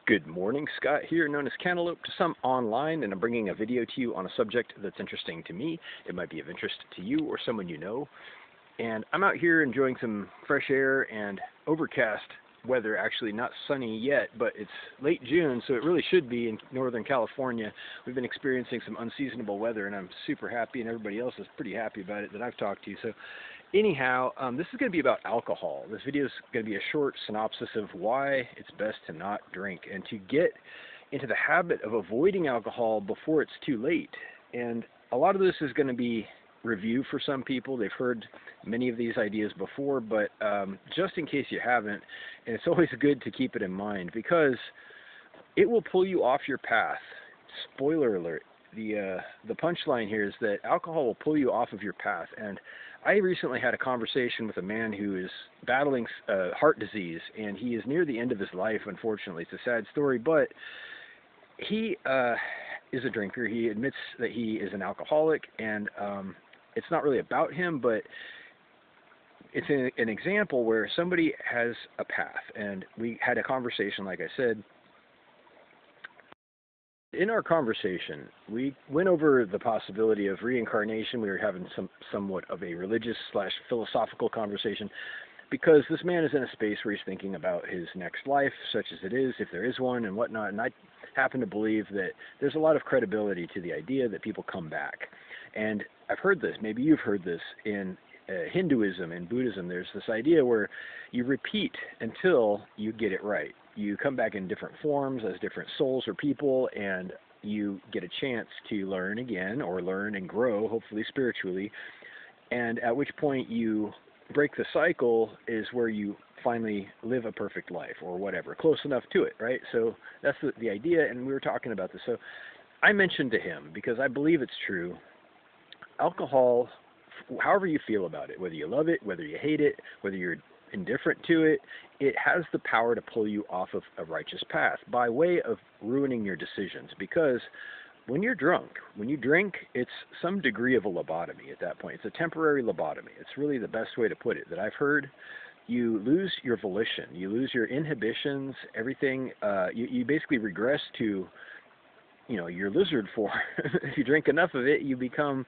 Good morning, Scott here, known as Cantaloupe to some online, and I'm bringing a video to you on a subject that's interesting to me. It might be of interest to you or someone you know. And I'm out here enjoying some fresh air and overcast weather, actually not sunny yet, but it's late June, so it really should be in Northern California. We've been experiencing some unseasonable weather, and I'm super happy, and everybody else is pretty happy about it that I've talked to. So anyhow, this is going to be about alcohol. This video is going to be a short synopsis of why it's best to not drink and to get into the habit of avoiding alcohol before it's too late. And a lot of this is going to be review for some people. They've heard many of these ideas before, but just in case you haven't, and it's always good to keep it in mind because it will pull you off your path. Spoiler alert. The punchline here is that alcohol will pull you off of your path. And I recently had a conversation with a man who is battling heart disease, and he is near the end of his life, unfortunately. It's a sad story, but he is a drinker. He admits that he is an alcoholic, and it's not really about him, but it's an example where somebody has a path. And we had a conversation, like I said. In our conversation, we went over the possibility of reincarnation. We were having somewhat of a religious/philosophical conversation because this man is in a space where he's thinking about his next life, such as it is, if there is one, and whatnot. And I happen to believe that there's a lot of credibility to the idea that people come back. And I've heard this, maybe you've heard this, in Hinduism and Buddhism. There's this idea where you repeat until you get it right. You come back in different forms as different souls or people, and you get a chance to learn again, or learn and grow, hopefully spiritually, and at which point you break the cycle is where you finally live a perfect life, or whatever, close enough to it, right? So that's the idea, and we were talking about this. So I mentioned to him, because I believe it's true, alcohol, however you feel about it, whether you love it, whether you hate it, whether you're indifferent to it, it has the power to pull you off of a righteous path by way of ruining your decisions. Because when you're drunk, when you drink, it's some degree of a lobotomy at that point. It's a temporary lobotomy. It's really the best way to put it that I've heard. You lose your volition. You lose your inhibitions, everything. You basically regress to, your lizard form. If you drink enough of it, you become...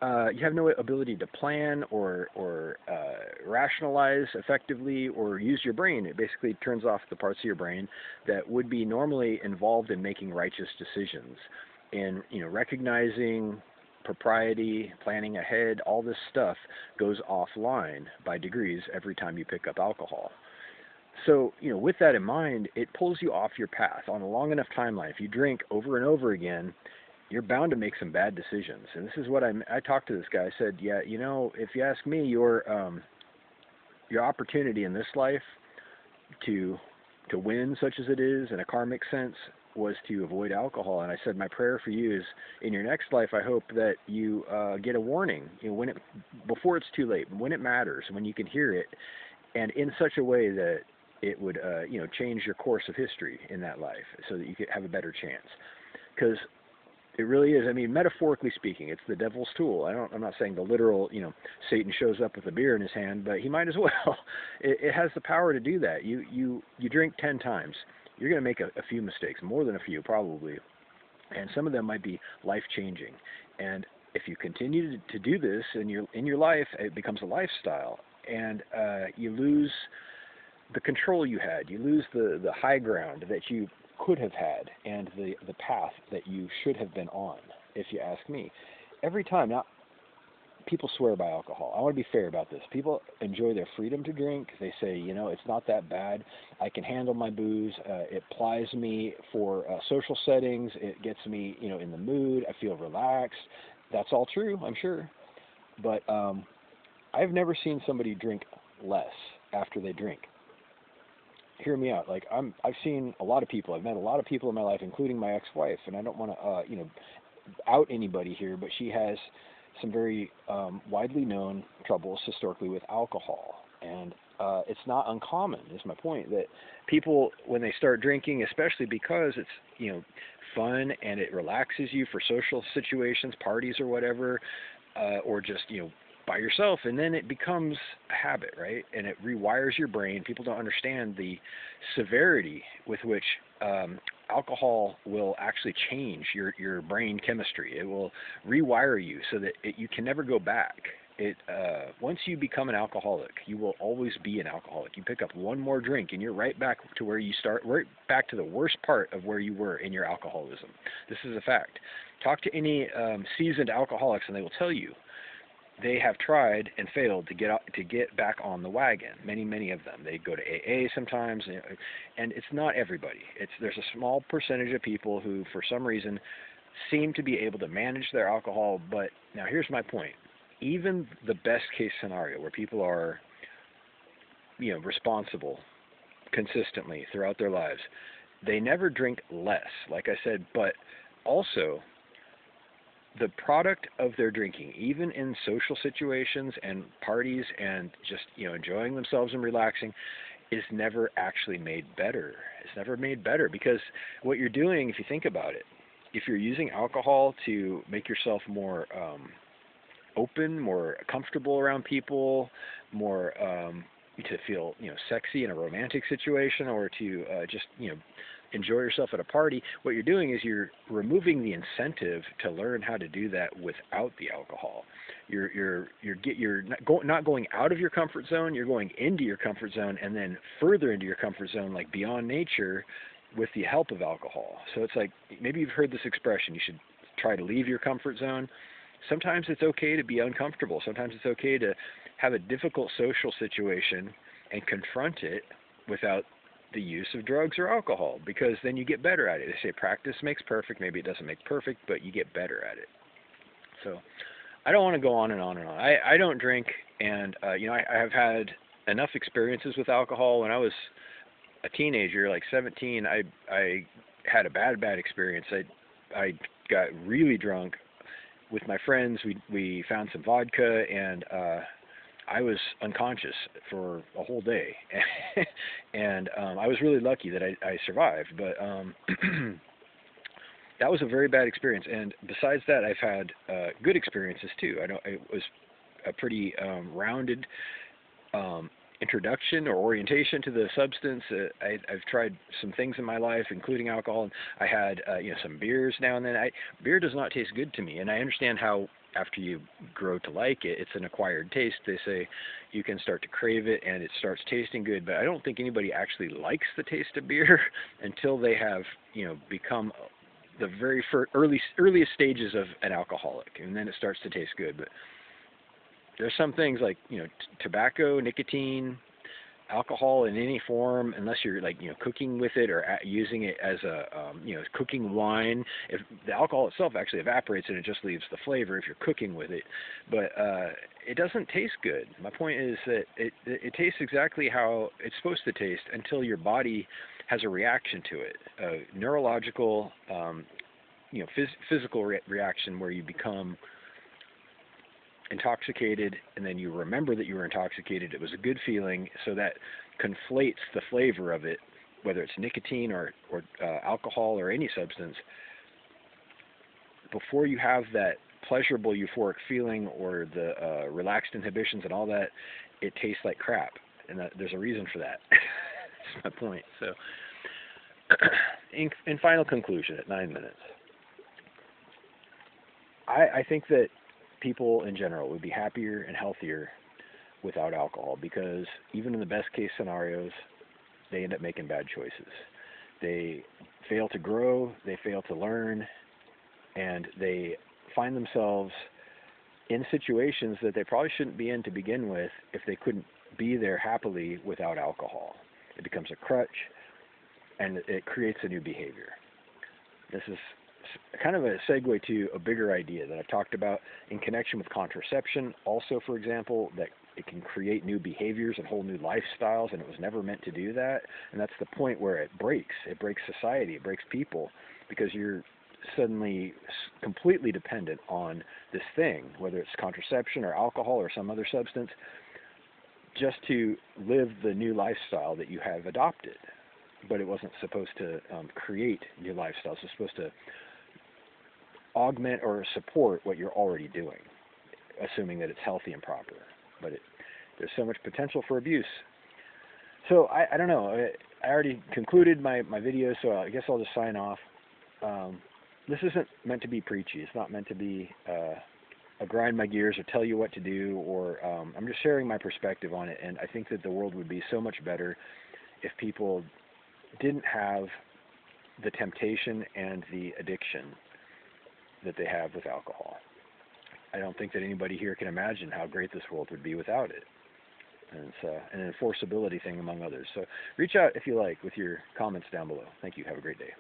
you have no ability to plan or rationalize effectively or use your brain. It basically turns off the parts of your brain that would be normally involved in making righteous decisions. And, recognizing propriety, planning ahead, all this stuff goes offline by degrees every time you pick up alcohol. So, with that in mind, it pulls you off your path on a long enough timeline. If you drink over and over again, you're bound to make some bad decisions. And this is what I talked to this guy. I said, yeah, if you ask me, your opportunity in this life to win, such as it is, in a karmic sense, was to avoid alcohol. And I said, my prayer for you is, in your next life, I hope that you get a warning, before it's too late, when it matters, when you can hear it, and in such a way that it would, change your course of history in that life, so that you could have a better chance. Because it really is. I mean, metaphorically speaking, it's the devil's tool. I'm not saying the literal, Satan shows up with a beer in his hand, but he might as well. It has the power to do that. You drink 10 times, you're going to make a few mistakes, more than a few probably, and some of them might be life-changing. And if you continue to do this in your life, it becomes a lifestyle, and you lose the control you had. You lose the high ground that you could have had, and the path that you should have been on, if you ask me. Every time, now, people swear by alcohol. I want to be fair about this. People enjoy their freedom to drink. They say, it's not that bad. I can handle my booze. It plies me for social settings. It gets me, in the mood. I feel relaxed. That's all true, I'm sure. But I've never seen somebody drink less after they drink. Hear me out. Like I've seen a lot of people. I've met a lot of people in my life, including my ex-wife. And I don't want to, out anybody here, but she has some very widely known troubles historically with alcohol. And it's not uncommon, is my point, that people, when they start drinking, especially because it's, fun and it relaxes you for social situations, parties or whatever, or just, by yourself, and then it becomes a habit, right? And it rewires your brain. People don't understand the severity with which alcohol will actually change your brain chemistry. It will rewire you so that you can never go back. Once you become an alcoholic, you will always be an alcoholic. You pick up one more drink and you're right back to where you start, right back to the worst part of where you were in your alcoholism. This is a fact. Talk to any seasoned alcoholics and they will tell you they have tried and failed to get back on the wagon. Many of them. They go to AA sometimes, and it's not everybody. There's a small percentage of people who, for some reason, seem to be able to manage their alcohol. But now here's my point. Even the best case scenario where people are, responsible consistently throughout their lives, they never drink less, like I said, but also the product of their drinking, even in social situations and parties and just, enjoying themselves and relaxing, is never actually made better. It's never made better because what you're doing, if you think about it, if you're using alcohol to make yourself more open, more comfortable around people, more to feel, sexy in a romantic situation, or to just, enjoy yourself at a party, what you're doing is you're removing the incentive to learn how to do that without the alcohol. You're not going out of your comfort zone. You're going into your comfort zone and then further into your comfort zone, like beyond nature, with the help of alcohol. So it's like, maybe you've heard this expression, you should try to leave your comfort zone. Sometimes it's okay to be uncomfortable. Sometimes it's okay to have a difficult social situation and confront it without the use of drugs or alcohol, because then you get better at it. They say practice makes perfect. Maybe it doesn't make perfect, but you get better at it. So I don't want to go on and on and on. I don't drink, and I have had enough experiences with alcohol. When I was a teenager, like 17, I had a bad experience. I got really drunk with my friends. We found some vodka, and I was unconscious for a whole day, and I was really lucky that I survived, but that was a very bad experience. And besides that, I've had good experiences too. It was a pretty rounded introduction or orientation to the substance. I've tried some things in my life, including alcohol, and I had some beers now and then. Beer does not taste good to me, and I understand how after you grow to like it, it's an acquired taste. They say you can start to crave it and it starts tasting good, but I don't think anybody actually likes the taste of beer until they have, become the very earliest stages of an alcoholic, and then it starts to taste good. But there's some things like, tobacco, nicotine, alcohol in any form, unless you're cooking with it or using it as a cooking wine. If the alcohol itself actually evaporates and it just leaves the flavor if you're cooking with it, but it doesn't taste good. My point is that it tastes exactly how it's supposed to taste until your body has a reaction to it, a neurological, physical reaction where you become intoxicated, and then you remember that you were intoxicated. It was a good feeling, so that conflates the flavor of it, whether it's nicotine or alcohol or any substance. Before you have that pleasurable euphoric feeling or the relaxed inhibitions and all that, it tastes like crap, and there's a reason for that. That's my point. So in final conclusion, at 9 minutes, I think that people in general would be happier and healthier without alcohol, because even in the best case scenarios, they end up making bad choices. They fail to grow, they fail to learn, and they find themselves in situations that they probably shouldn't be in to begin with if they couldn't be there happily without alcohol. It becomes a crutch, and it creates a new behavior. This is kind of a segue to a bigger idea that I've talked about in connection with contraception. Also, for example, that it can create new behaviors and whole new lifestyles, and it was never meant to do that. And that's the point where it breaks. It breaks society. It breaks people, because you're suddenly completely dependent on this thing, whether it's contraception or alcohol or some other substance, just to live the new lifestyle that you have adopted. But it wasn't supposed to create new lifestyles. It's supposed to augment or support what you're already doing. assuming that it's healthy and proper. But there's so much potential for abuse. So I don't know. I already concluded my video, so I guess I'll just sign off. This isn't meant to be preachy. It's not meant to be a grind my gears or tell you what to do, or I'm just sharing my perspective on it. And I think that the world would be so much better if people didn't have the temptation and the addiction that they have with alcohol. I don't think that anybody here can imagine how great this world would be without it. And it's an enforceability thing among others. So reach out if you like with your comments down below. Thank you. Have a great day.